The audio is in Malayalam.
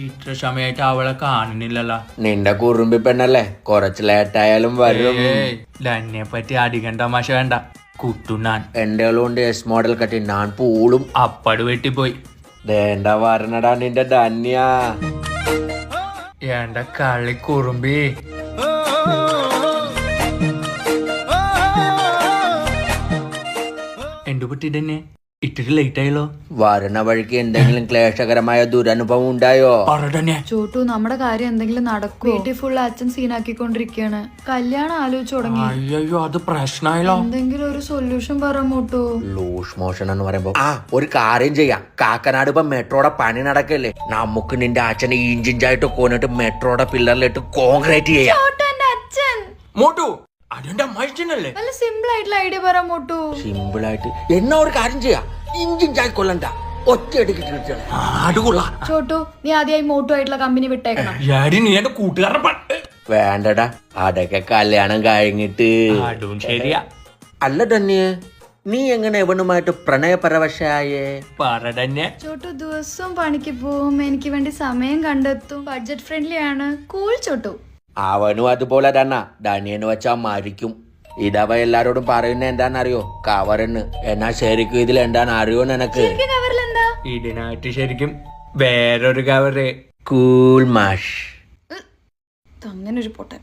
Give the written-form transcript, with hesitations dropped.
ഇത്ര സമയമായിട്ട് അവളെ കാണുന്നില്ലല്ലോ. നിന്റെ കുറുമ്പി പെണ്ണല്ലേ, കുറച്ച് ലേറ്റായാലും വരും. ധന്യെ പറ്റി അധികം തമാശ വേണ്ട. കുട്ടുണ്ണാൻ എന്റെ കൊണ്ട് എസ് മോഡൽ കട്ടി ഞാൻ പൂളും അപ്പട് വെട്ടിപ്പോയി. ദേണ്ട വരണടാ നിന്റെ ധന്യ. എന്റെ കളി കുറുമ്പി. എന്തു പറ്റി തന്നെ ഇത്തിരി ലേറ്റ് ആയല്ലോ. വരണ വഴിക്ക് എന്തെങ്കിലും ക്ലേശകരമായ ദുരനുഭവം ഉണ്ടായോ? ചോട്ടു, നമ്മുടെ കാര്യം എന്തെങ്കിലും നടക്കും. വീട്ടിൽ ഫുൾ അച്ഛൻ സീനാക്കിക്കൊണ്ടിരിക്കുകയാണ്. കല്യാണം ആലോചിച്ചു തുടങ്ങി. അയ്യോ അത് പ്രശ്നമായല്ലോ. എന്തെങ്കിലും ഒരു സൊല്യൂഷൻ പറ മോട്ടു. ലൂസ് മോഷൻ എന്ന് പറയുമ്പോ ഒരു കാര്യം ചെയ്യാം. കാക്കനാട് ഇപ്പൊ മെട്രോയുടെ പണി നടക്കല്ലേ, നമുക്ക് നിന്റെ അച്ഛനെ ഇഞ്ചിഞ്ചായിട്ട് കൊന്നിട്ട് മെട്രോയുടെ പില്ലറിലിട്ട് കോൺക്രീറ്റ് ചെയ്യാം. അച്ഛൻ മോട്ടു അതെന്റെ അമ്മച്ചനല്ലേ. നല്ല സിമ്പിൾ ആയിട്ടുള്ള ഐഡിയ പറ മോട്ടു. സിമ്പിൾ ആയിട്ട് എന്നാ ഒരു കാര്യം ചെയ്യാം, ഇഞ്ചിഞ്ചായി കൊല്ലണ്ട, ഒറ്റയടിക്ക് ചോട്ടു, നീ ആദ്യമായി മോട്ടു ആയിട്ടുള്ള കമ്പനി വിട്ടേക്കണം. നീ എന്റെ കൂട്ടുകാരൻ. വേണ്ടടാ, അതൊക്കെ കല്യാണം കഴിഞ്ഞിട്ട്. അതും ശരിയാ. അല്ല തന്നെ, നീ എങ്ങനെ എവനുമായിട്ട് പ്രണയപരവശായേ? പറ. ചോട്ടു ദിവസവും പണിക്ക് പോവും, എനിക്ക് വേണ്ടി സമയം കണ്ടെത്തും, ബഡ്ജറ്റ് ഫ്രണ്ട്ലി ആണ്, കൂൾ ചോട്ടു. അവനും അതുപോലെ തന്നെ, ധനിയന് വെച്ചാ മരിക്കും. ഇതവ എല്ലാരോടും പറയുന്ന എന്താന്നറിയോ, കവറിന്. എന്നാ ശരിക്കും ഇതിൽ എന്താന്ന് അറിയോ നിനക്ക്? കവറിലെന്താ? ഇതിനായിട്ട് ശരിക്കും വേറൊരു കവറ്. കൂൾ മാഷ്. അങ്ങനെ ഒരു പൊട്ടൻ.